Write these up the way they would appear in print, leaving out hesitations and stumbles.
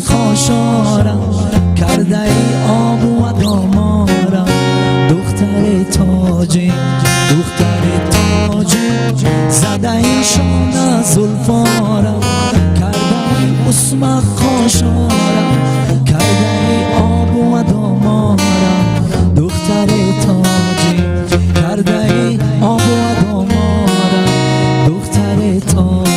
خاشارم کرده ای آب و دامارم دختر تاجی زده ای شانه زلفارم کرده ای اسم خاشارم کرده ای آب و دامارم دختر تاجی کرده ای آب و دامارم دختر تاجی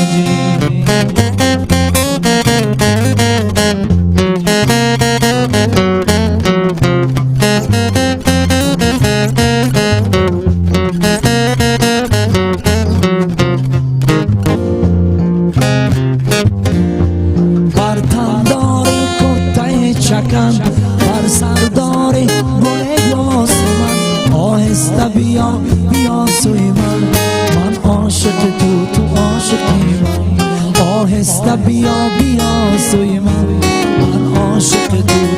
بر سرداری گل یاسمن آهسته بیا بیا سوی من عاشق تو عاشقی من آهسته بیا بیا سوی من عاشق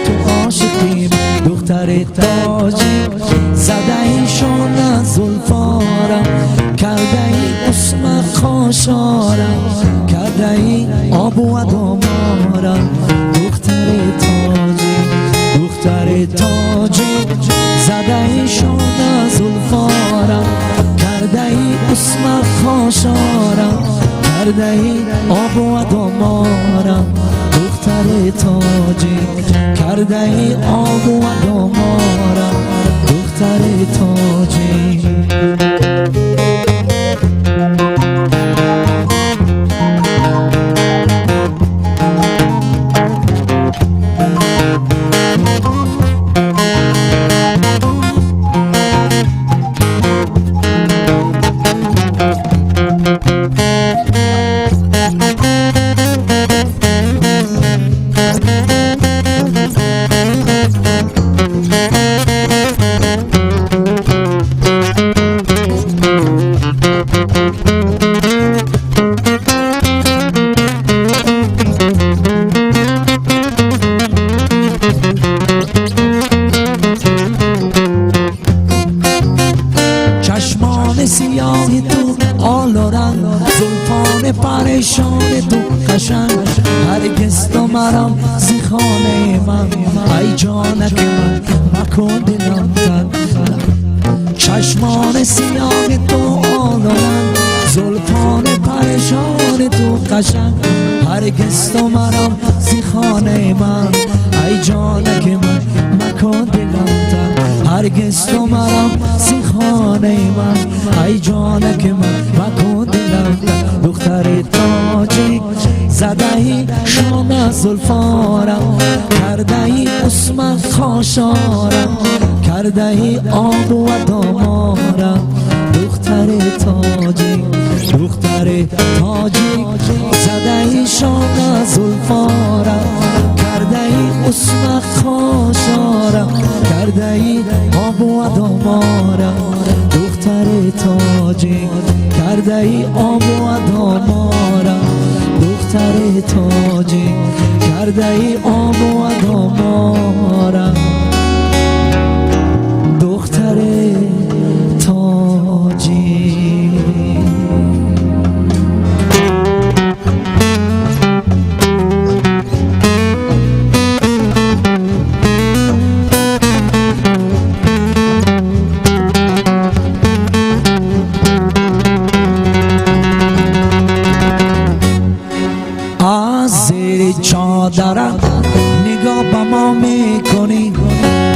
تو عاشقی من دختر تاجی زده ای شانه زلفارم کرده ای اسم خاشارم کرده ای آب و دامارم دختر تاجی زده ای شانه زلفارم کرده ای اسم خاشارم کرده ای آب و دامارم دختر تاجی کرده ای آب و دامارم دختر تاجی سیاه تو آل و رنگ زلفان پریشان تو قشنگ هرگز تو مرم زی خانه من ای جانک من مکن دلم تن چشمان سیاه تو آل و رنگ زلفان پریشان تو قشنگ هرگز تو مرم زی خانه من ای جانک من مکن دلم تن هرگز تو مرم زی خانه من ای جانک من مکن دلم دختر تاجی زده ای شانه زلفارم کرده ای اسم خاشارم کرده ای آب و دامارم دختر تاجی زده ای شانه زلفارم کرده ای اسم خاشارم کرده ای آب و دامارم دختر تاجی کرده ای آب و دامارم دختر تاجی کرده ای آب و دامارم دختر تاجی چادرت نگاه با ما میکنی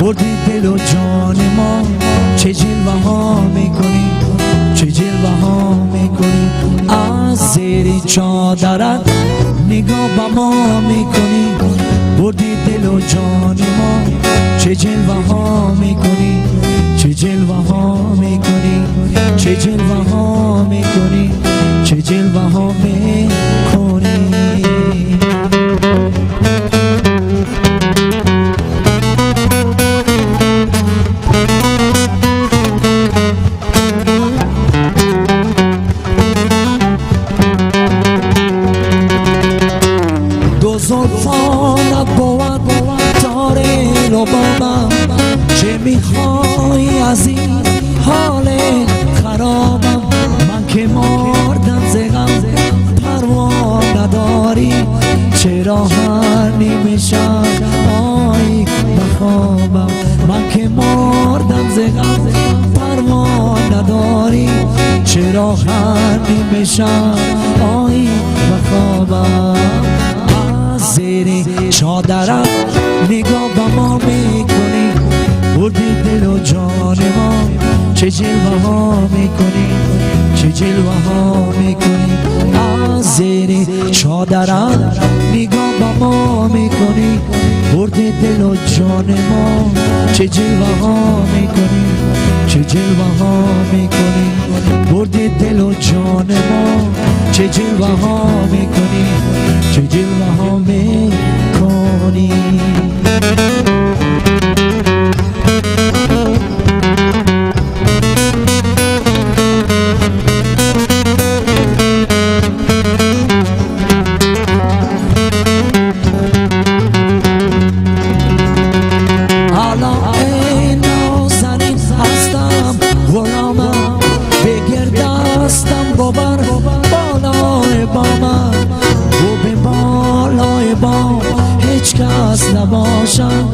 بردی دل و جان ما چه جلوه ها میکنی چه جلوه ها میکنی از زیر چادرت نگاه با ما میکنی بردی دل و جان ما چه جلوه ها میکنی چه جلوه ها میکنی چه جلوه ها میکنی چه جلوه ها میکنی زلفانت بود تاری لبابم چه میخوای از این حال خرابم من که مردم ز غم پروا نداری چرا هر نیمه شب آیی بخوابم من که مردم ز غم پروا نداری چرا هر نیمه شب آیی بخوابم از زیر چادرم نگاه به ما میکنی بردی دل و جان ما چه جلوه ها میکنی چه جلوه ها میکنی از زیر چادرم نگاه به ما میکنی بردی دل و جان ما چه جلوه ها میکنی چه جلوه ها میکنی بردی دل و جان ما چه جلوه ها میکنی چه جلوه ها میکنی نباشم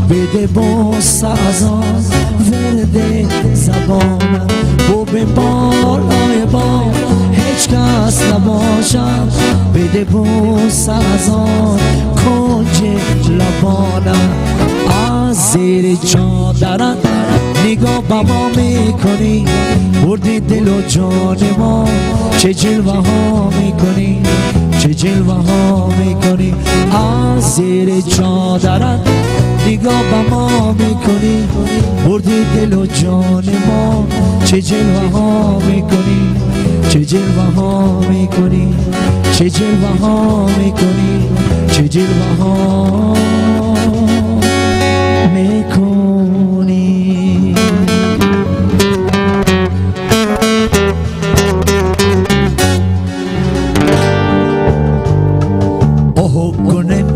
بده بوس از آن ورد زبانم و به بالای با هیچ کس نباشم بده بوس از آن کنج لبانم از زیر چادرم نگاه با ما میکنی بردی دل و جان ما چه جلوه ها میکنی چه جلوه ها میکنی از زیر چادرت نگاه به ما میکنی بردی دل و جان ما چه جلوه ها میکنی چه جلوه ها میکنی چه جلوه ها میکنی چه جلوه ها میکنی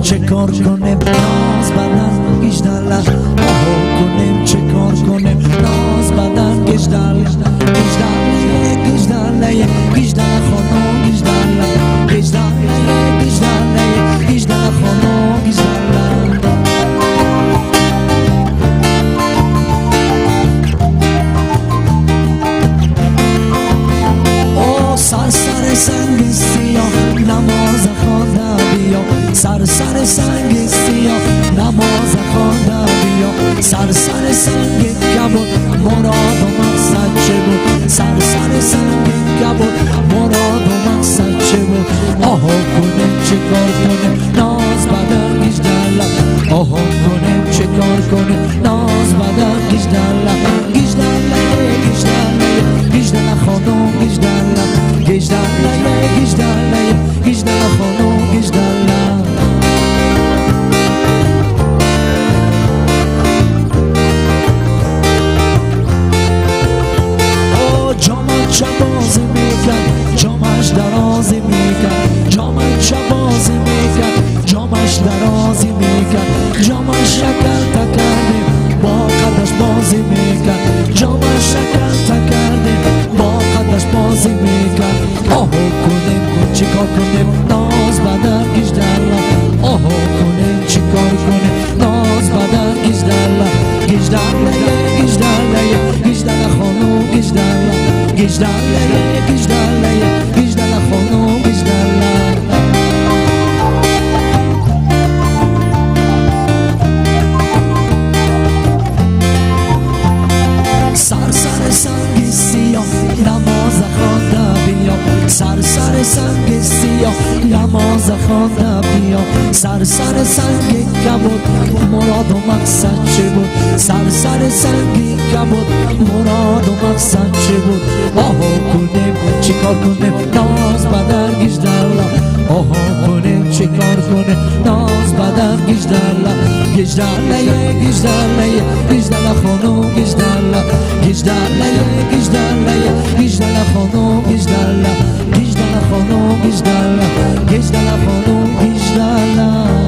چه کار کنیم ناز بدن گیجدل آهو کنیم چه کار کنیم ناز بدن گیجدل گیجدل گیجدل گیجدل خانم گیجدل گیجدل گیجدل گیجدل خانم گیجدل او سر سنگ سیاه نماز خانده بیا سر سنگ سیاه نماز خانده بیا سر سنگ کبود مراد و مقصد چه بود سر سنگ کبود مراد و مقصد چه بود آها کنیم چه کار کنیم ناز بدن گیجدل آها کنیم چه کار کنیم ناز بدن گیجدل گیجدل گیجدل گیجدل خانم گیجدل گیجدل گیجدل گیجدل خانم گیجدل بازی میکرد جامش درازی میکرد جامش بازی میکرد جامش درازی میکرد جامش شکل تکردیم با قدش بازی میکرد جامش شکل تکردیم با قدش بازی میکرد آهو کنیم چیکار کنیم ناز بدن گیجدل آهو کنیم چیکار کنیم ناز بدن گیجدل گیجدل گیجدل گیجدل خانم گیجدل گیجدل گیجدل گیجدل خانم گیجدل سر سنگ سیاه نماز خانده بیا سر سنگ سیاه نماز خانده بیا سر سنگ کبود مراد و مقصد چه بود سر سنگ کبود مراد و مقصد چه بود آها کنیم چیکار کنیم ناز بدن گیجدل آها کنیم چیکار کنیم ناز بدن گیجدل گیجدل گیجدل گیجدل خانم گیجدل گیجدل گیجدل گیجدل خانم گیجدل گیجدل خانم گیجدل گیجدل خانم گیجدل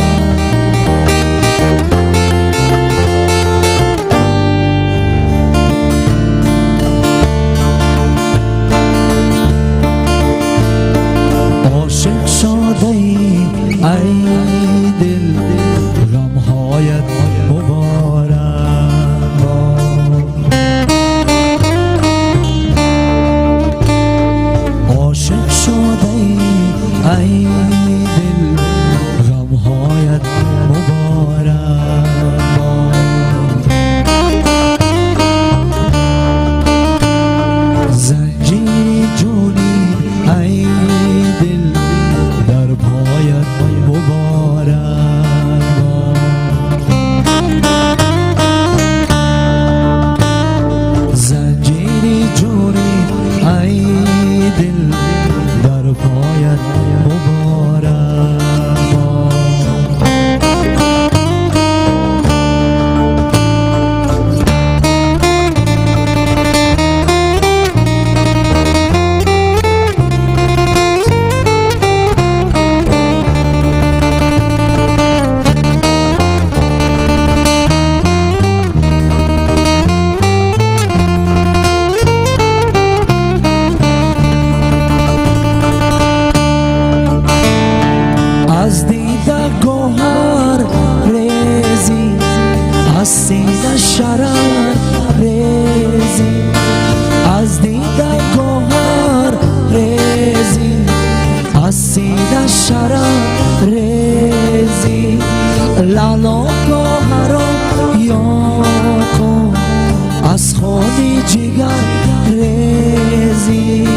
عاشق شده ای دل غمهایت مبارک باد. عاشق شده ای دل غمهایت مبارک باد. زنجیر جونی ای دل در پایت مبارک باد. زنجیر جونی ای دل در پایت مبارک باد. از دیده گوهر ریزی، از سینه شرر ریزی، از دیده گوهر ریزی، از سینه شرر ریزی. لالا گوهر و یاقو از خونی جگر ریزی.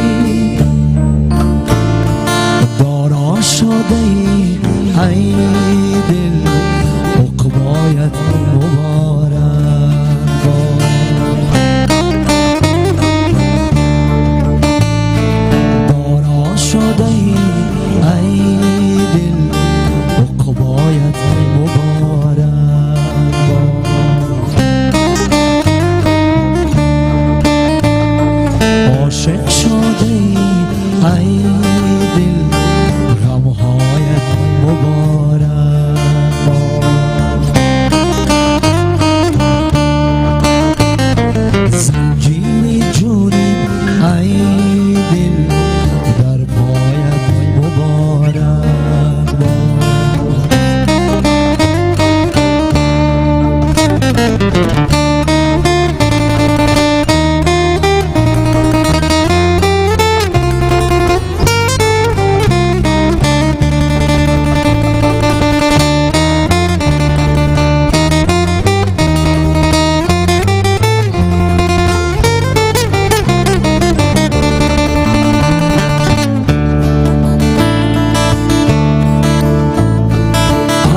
دارا شده ای دل عقبایت مبارک باد. دارا شده ای دل عقبایت مبارک باد. عاشق شده ای دل غمهایت مبارک باد. زنجیر جونی ای دل در پایت مبارک باد.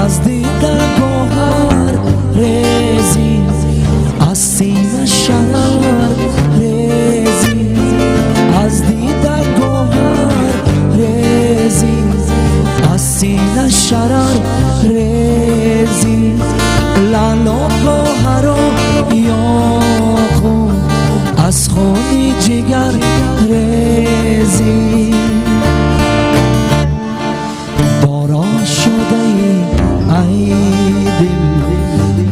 از دیده گوهر ریزی، از سینه شرر ریزی، از دیده گوهر ریزی، از سینه شرر ریزی. لالا گوهر و یاقو از خونی جگر ریزی. دارا شده ای دل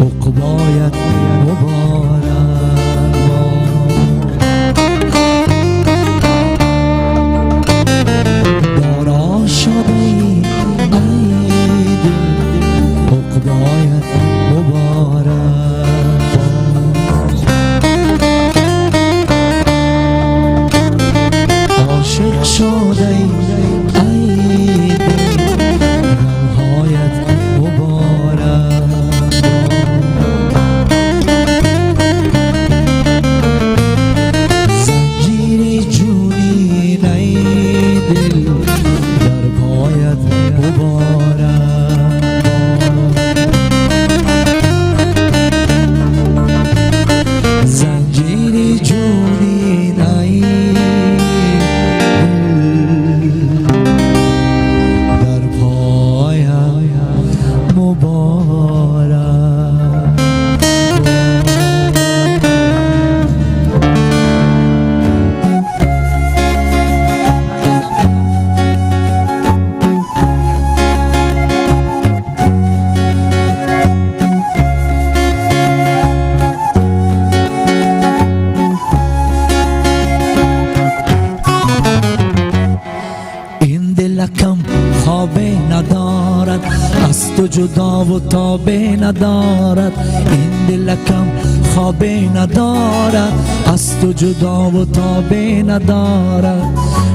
عقبایت مبارک باد. دارا شده ای دل عقبایت مبارک باد. از تو جدا و تابه ندارد این دلکم خوابه ندارد از تو جدا و تابه ندارد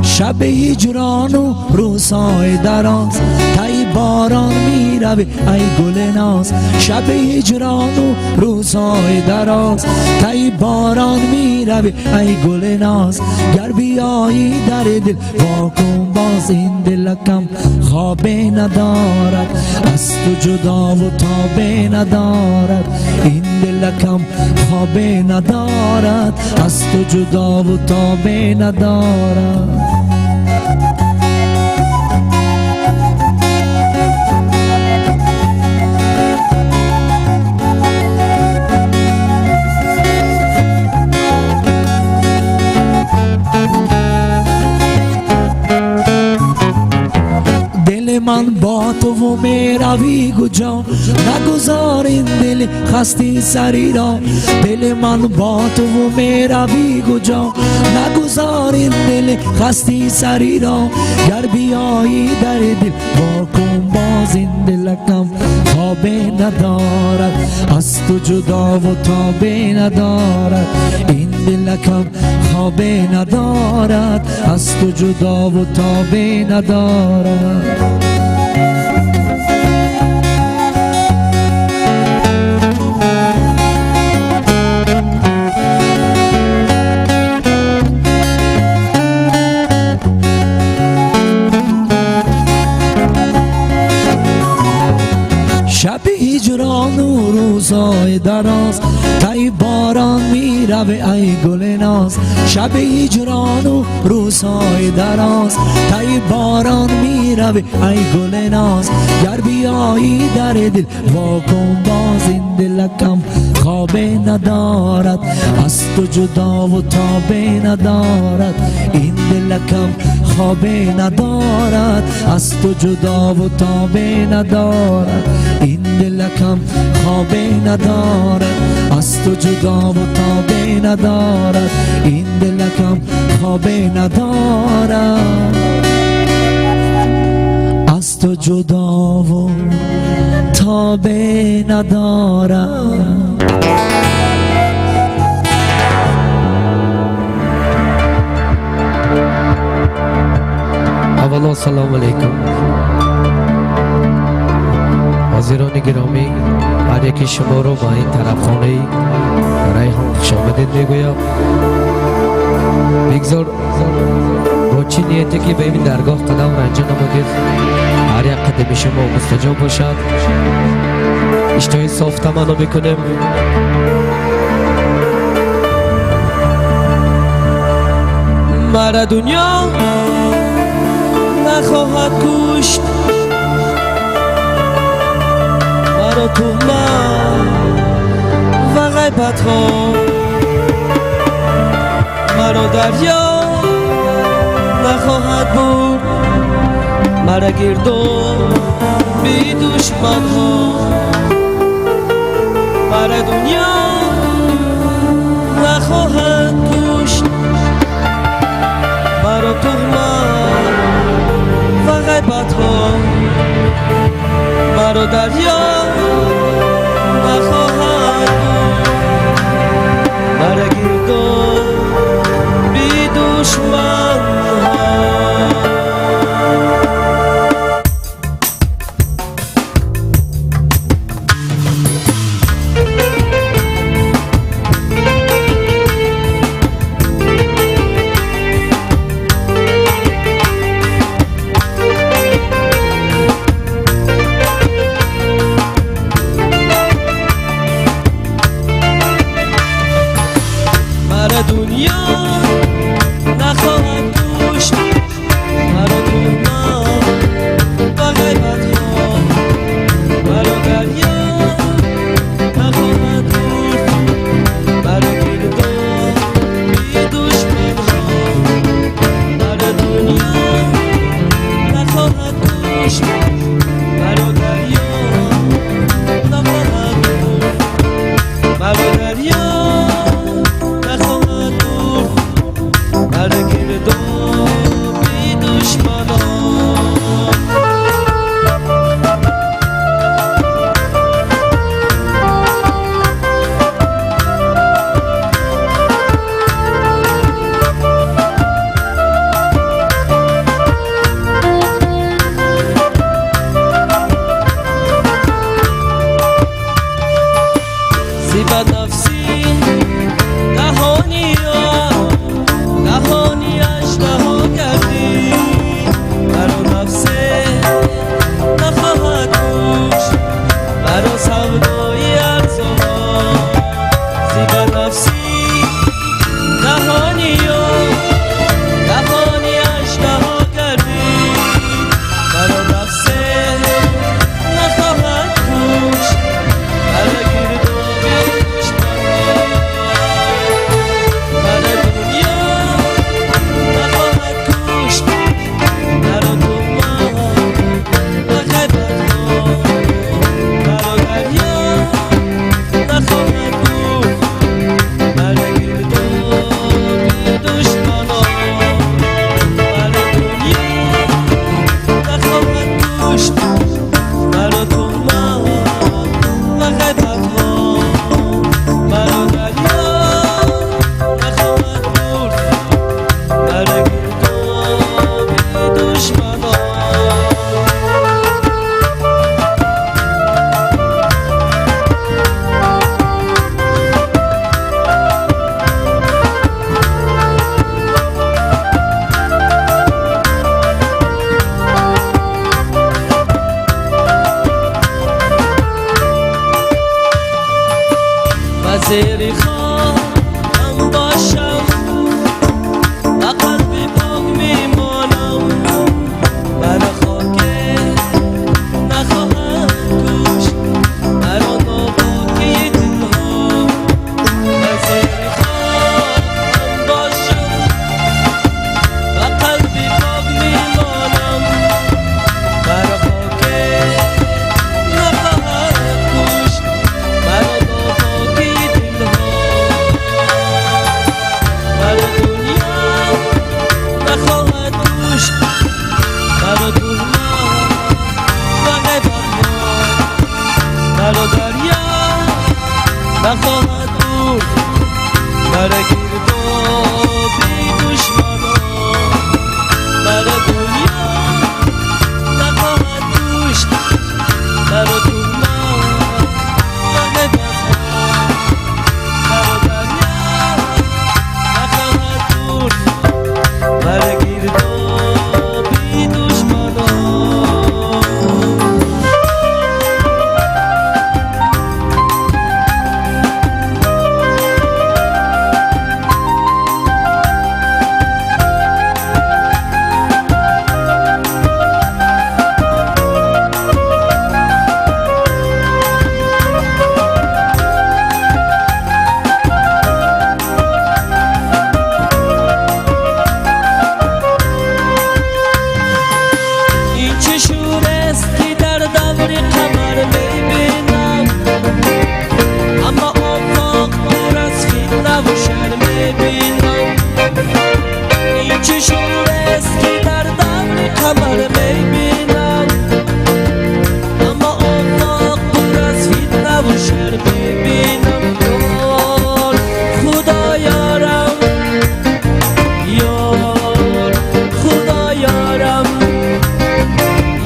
شب هجران و روزهای دراز تای باران می روی ای گل ناز شب هجران و روزهای دراز تای باران می روی ای گل ناز گر بیایی در دل واکن باز این دلکم خوابه ندارد از تو جدا و تابه ندارد این دلکم خوابه ندارد از تو جدا و تابه ندارد من با تو و می روی کجا نگذار این دل خسته سری را دل من با تو و می روی کجا نگذار این دل خسته سری را گر بیایی در دل واکن باز این دلکم خوابه ندارد از تو جدا و تابه ندارد این دلکم خوابه ندارد از تو جدا و تابه ندارد شب هجران و روزهای دراز تای باران می روی ای گل ناز شب هجران و روزهای دراز تای باران می روی ای گل ناز گر بیایی در دل واکن باز این دلکم خوابه ندارد از تو جدا و تابه ندارد این دلکم خوابه ندارد از تو جدا و تابه ندارد این دلکم خوابه ندارد از تو جدا و تابه ندارد این دلکم خوابه ندارد از تو جدا و تابه ندارد اولا سلام علیکم حاضران گرامی هر یکی شما رو با این طربخانه ریحان خوش آمدید میگویم بگذار با چی نیتی که به این درگاه قدم رنجه نمودید هر یک قدم شما مستجاب باشد اشتهای صاف تمنا بکنیم مرا دنیا نخواهد کشت مرا تهمت و غیبت ها مرا دریا نخواهد بود مرا گردون بی دشمن ها مرا دنیا نخواهد کشت مرا تهمت و غیبت ها مرا دریا نخواهد مرا گردون بی دشمن ها زیر خواهم باشم و قلبی پاک میمانم بر خاک نخواهم کشت مرا ناباکی دلها و زیر خواهم باشم و قلبی پاک میمانم بر خاک نخواهم کشت مرا ناباکی دلها مرا دنیا نخواهد کشت مرا دنیا فقط مرا دریا نخواهد بود مرا گردابی دشمنان مرا دنیا نخواهد کشت مرا دنیا فقط مرا دریا نخواهد بود مرا گردابی دشمنان این چه شور است که در دور قمر میبینم اما آفاق پر از فتنه و شر میبینم این چه شور است که در دور قمر میبینم اما آفاق پر از فتنه و شر میبینم یار خدا یارم یار خدا یارم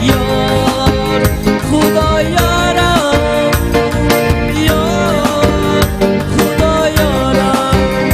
یار خدا یارم یار خدا یارم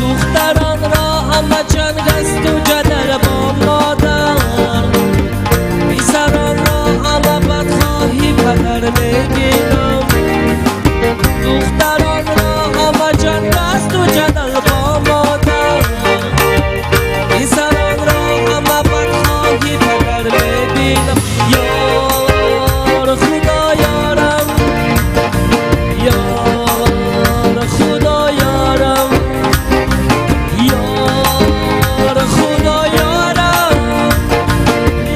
دختران را همه جنگ است و جدل با مادر پسران را همه بدخواهی پدر میبینم دختران را همه جنگ است و جدل با مادر پسران را همه بدخواهی پدر میبینم یار خدا یارم یار خدا یارم یار خدا یارم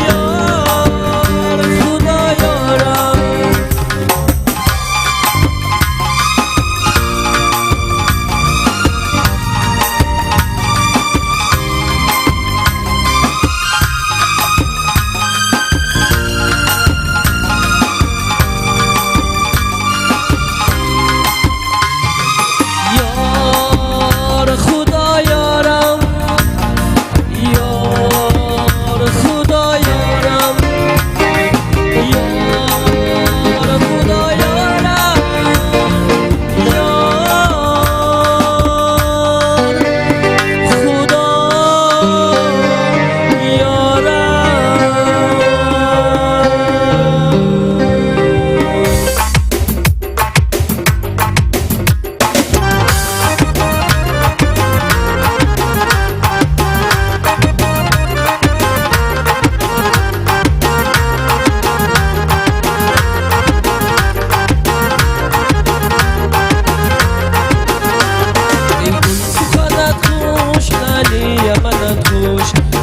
یار خدا یارم یار خدا یارم یار خدا یارم یار خدا یارم یار خدا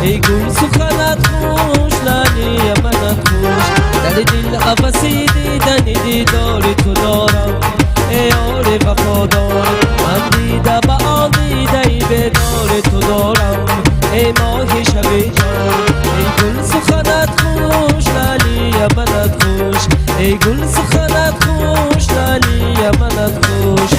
ای گل سخنت خوش لالی منت خوش در دل افسی دیدن دیدار تو دارم ای یار وفادار من دیده با آن دیده ای بدار تو دارم ای ماه شب جان ای گل سخنت خوش لالی منت خوش ای گل سخنت خوش لالی منت خوش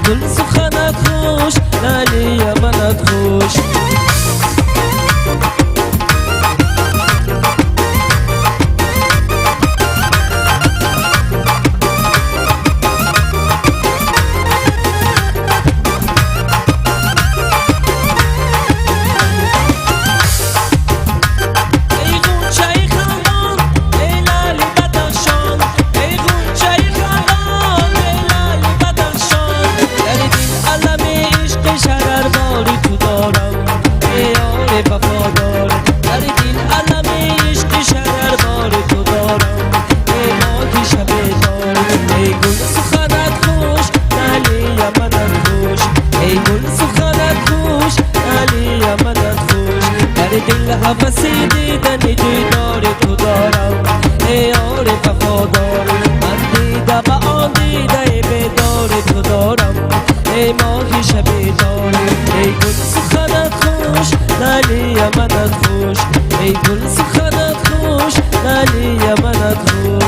گل سخنت خوش علی منت خوش هوسی دیدنی دیدار تو دارم ای یار وفادار من دیده به آن دیده بیدار تو دارم ای ماهی شب دار ای گل سخنت خوش علی منت خوش ای گل سخنت خوش علی منت خوش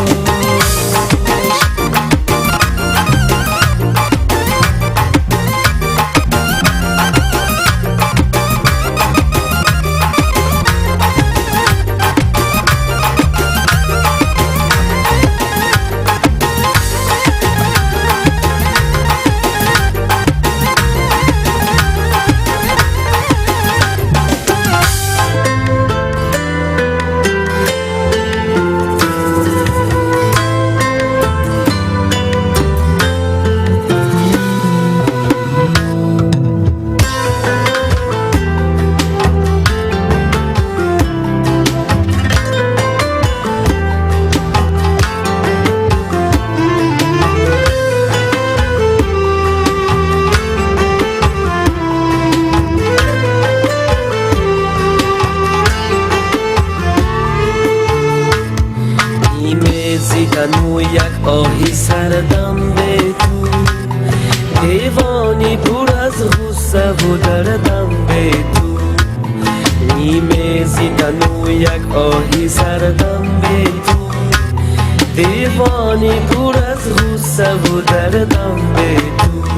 تنو یک آهی سردم به تو دیوانی پر از غصه و دردم به تو نیمه زیدن و یک آهی سردم به تو دیوانی پر از غصه و دردم به تو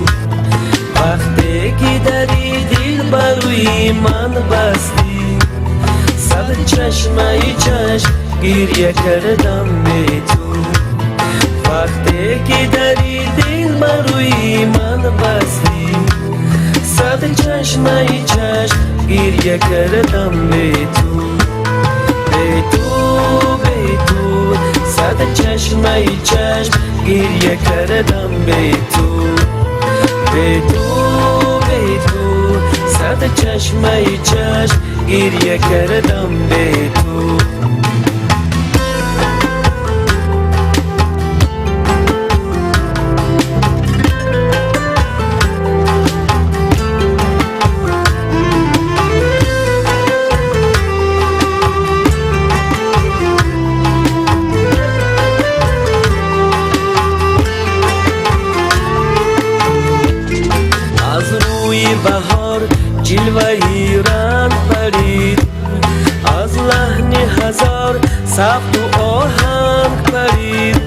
وقتی که دری دل بروی من بستی صد چشمه چشم گریه کردم به تو وقتی که دری دل بروی من بستی صد چشمه چشم گریه کردم به تو به تو به تو صد چشمه چشم گریه کردم به تو به تو به تو صد چشمه چشم گریه کردم به تو بهار جلوه‌ای رنگ پرید از لحن هزار سبک و آهنگ پرید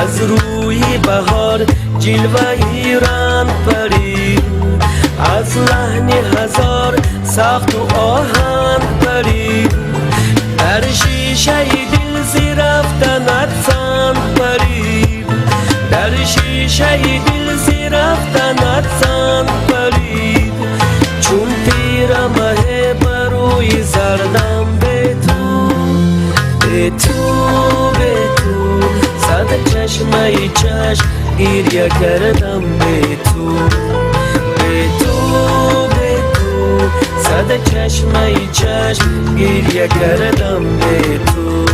از روی بهار جلوه‌ای رنگ پرید از لحن هزار سبک و آهنگ پرید در شیشه دل زی رفتنت سنگ پرید در شیشه دل زی رفتنت سنگ پرید چون پیرمه بروی زردم به تو به تو به تو صد چشمه چشم گریه کردم به تو به تو به تو صد چشمه چشم گریه کردم به تو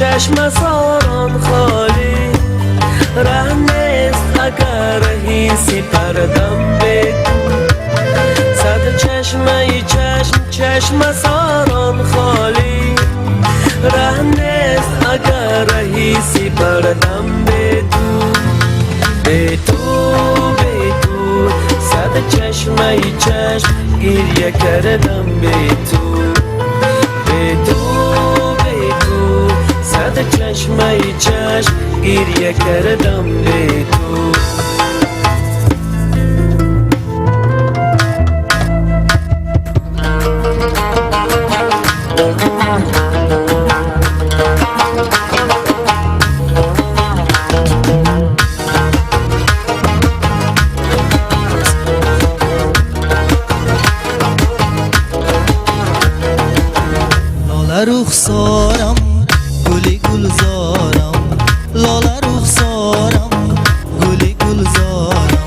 چشم ساران خالی ره نیست اگر رهی سپردم به صد چشمه چشم ساران خالی ره نیست اگر رهی سپردم به تو صد چشمه گریه کردم به تو صد چشمه گریه کردم به تو رخسارم گلی گلزارم لاله رخسارم گلی گلزارم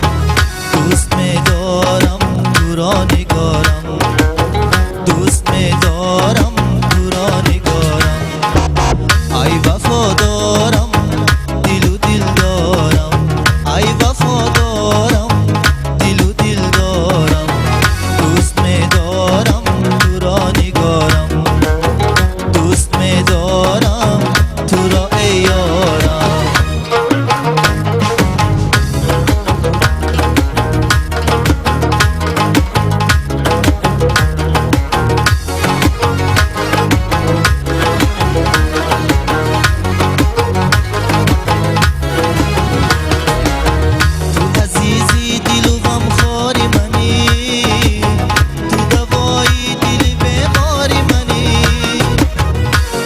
دوست می‌دارم تو را نگارم دوست می‌دارم تو را نگارم ای وفادارم دل و دل دارم ای وفادارم دل و دل دارم دوست می‌دارم تو را نگارم دوست می‌دارم تو را ای یارم تو عزیزی دل و غمخواری منی تو دوایی دل بیماری منی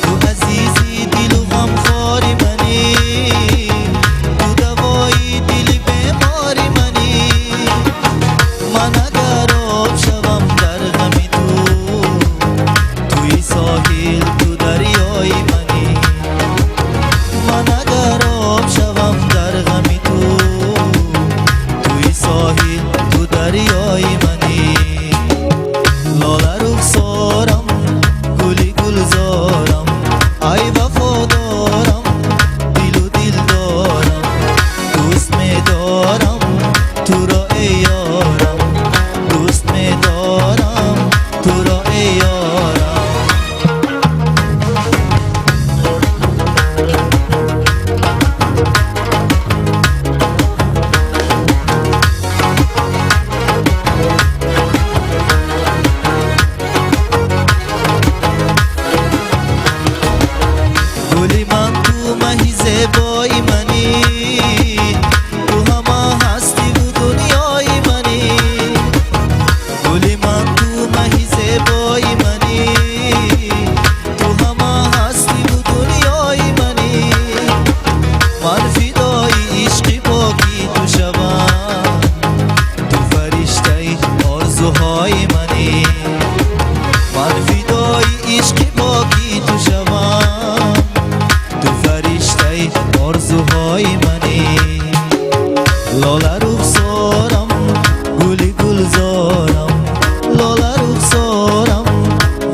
تو عزیزی دل و غمخواری منی تو دوایی دل بیماری منی من اگر آب شوم در غم تو توی ساحل تو دریای منی من اگر آب شوم در غم تو توی ساحل تو دریای منی لاله رخسارم گلی گلزارم ای وفادارم دل و دل دارم دوست می‌دارم تو را ای یارم دوست می‌دارم تو را ای یارم گلی من تو مهی زیبای منی تو همه هستی و دنیای منی گلی من تو مهی زیبای منی تو همه هستی و دنیای منی من فدای عشق پاکی تو شوم تو فرشته آرزوهای منی من فدای عشق پاکی تو شوم تو فرشته آرزوهای منی لاله رخسارم گلی گلزارم لاله رخسارم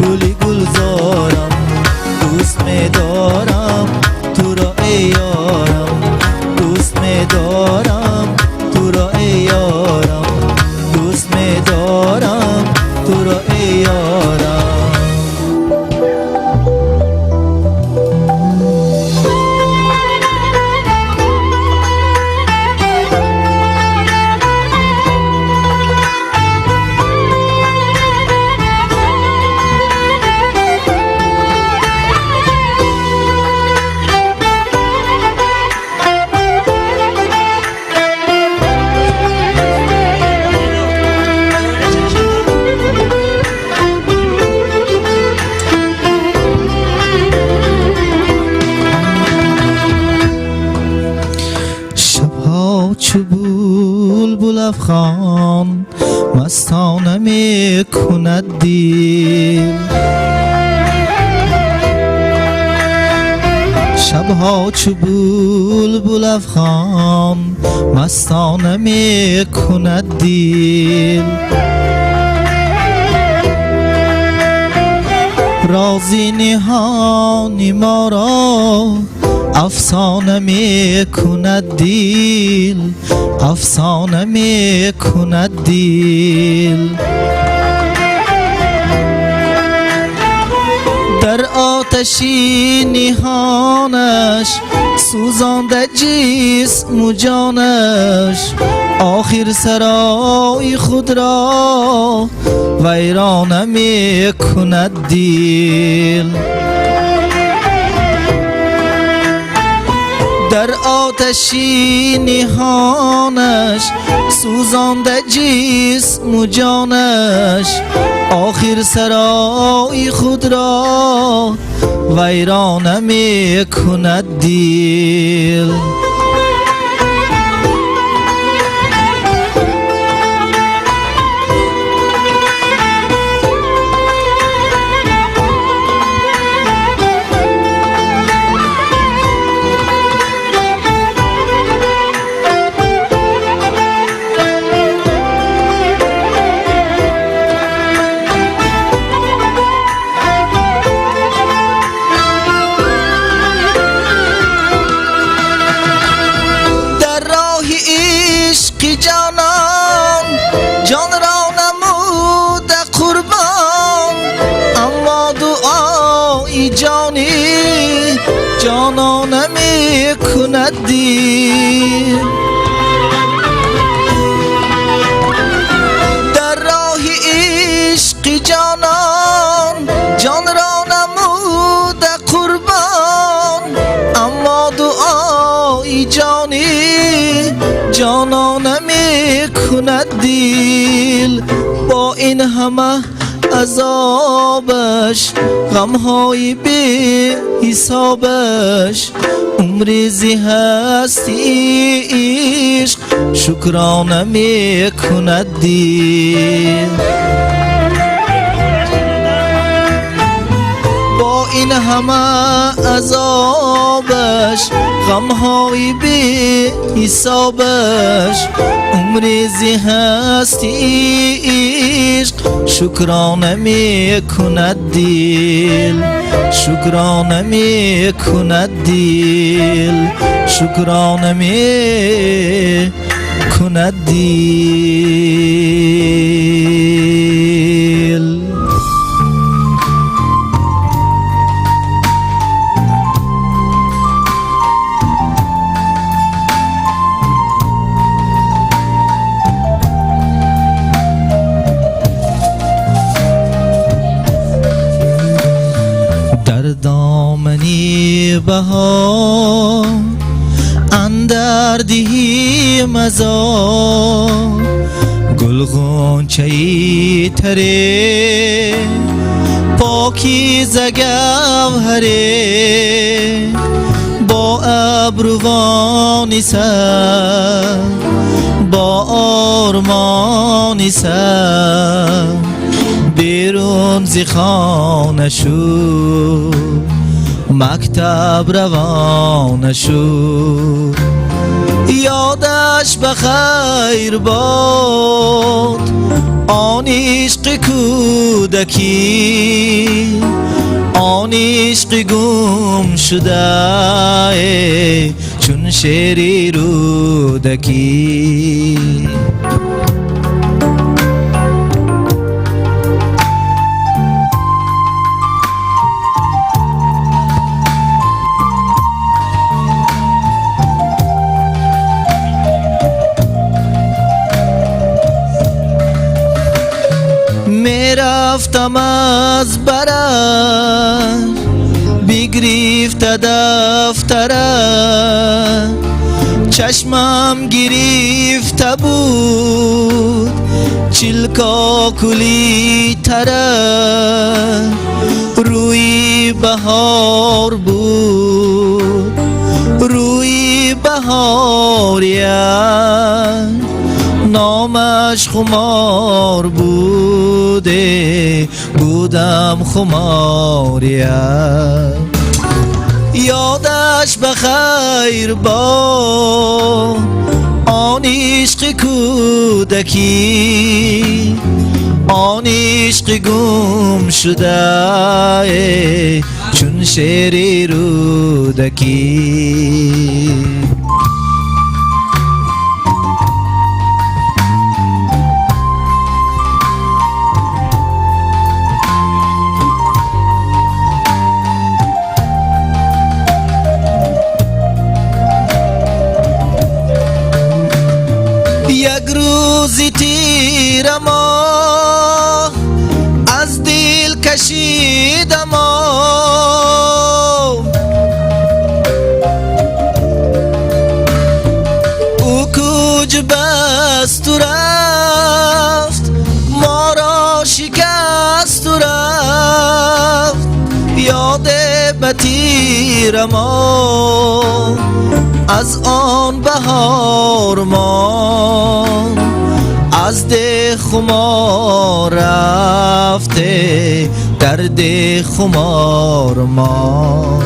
گلی گلزارم دوست می‌دارم تو را ای یارم دوست می‌دارم تو را ای یارم دوست می‌دارم تو را ای یارم چو بلبل افغان مستانه می کند دل شبها چو بلبل افغان مستانه می کند دل رازی نهانی ما را افسانه می کند دل، افسانه می کند دل. در آتشی نهانش سوزانده جسم و جانش، آخر سرای خود را ویرانه می کند دل. در آتشی نهانش سوزانده جسم و جانش، آخر سرای خود را ویرانه می کند دل. جان را نمود قربان، اما دعای جانی جانانه می کند دل. در راه عشق جانان جان را نمود قربان، اما دعای جانی جانانه می کند دل. با این همه عذابش غمهای بی حسابش، عمری هستی عشق شکرانه می کند دل. با این همه عذابش غمهای بی حسابش، عمری هستی عشق شکرانه می کند دل، شکرانه می کند دل، شکرانه می کند دل. دامنی بهار اندر دهی مزار، گل غنچه‌ای تره پاکیزه گوهره، با ابروانی سر با آرمانی سر، بیرون ز خانه شو مکتب روانه شو. یادش بخیر باد آن عشق کودکی، آن عشق گم شده چون شعری رودکی. رفتم از برش بگرفته دفتره، چشمم گرفته بود چلکا کلی تره، روی بهار بود روی بهاریه، نامش خمار بوده بودم خماریه. یادش بخیر با آن عشق کودکی آن عشق گم شده چون شعر رودکی یک روزی تیرم از دل کشیدم او کوج بست و رفت ما را شکست و رفت یاد به تیرم از آن بهار مان از ده خمار رفته در ده خمار مان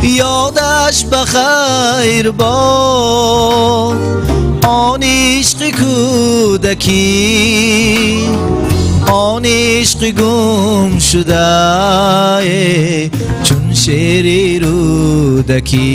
یادش بخیر باد آن عشق کودکی آن عشق گم شده چون شعر رودکی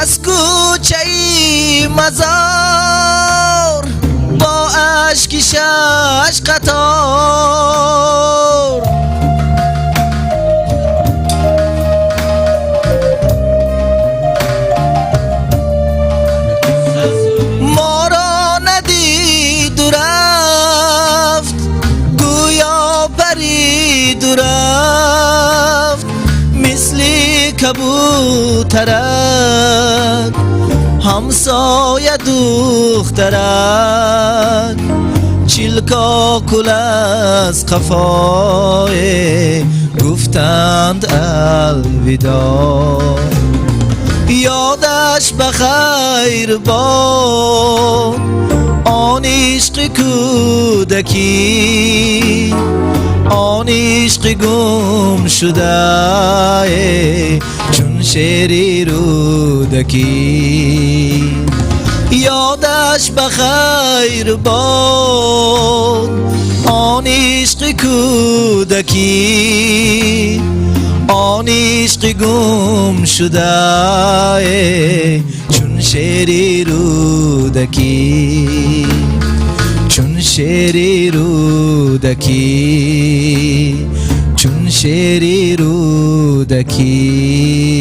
از کوچه مزار با اشک شش قطار ما را ندید و رفت گویا پرید و رفت مثل کبوترک همسایه دخترک چیلکا کل از قفای گفتند الوداع یادش بخیر باد آن عشق کودکی آن عشق گم شده چون شعر رودکی یادش بخیر باد آن عشق کودکی آن عشق گم شده چون شعر رودکی چون شعر رودکی چون شعر رودکی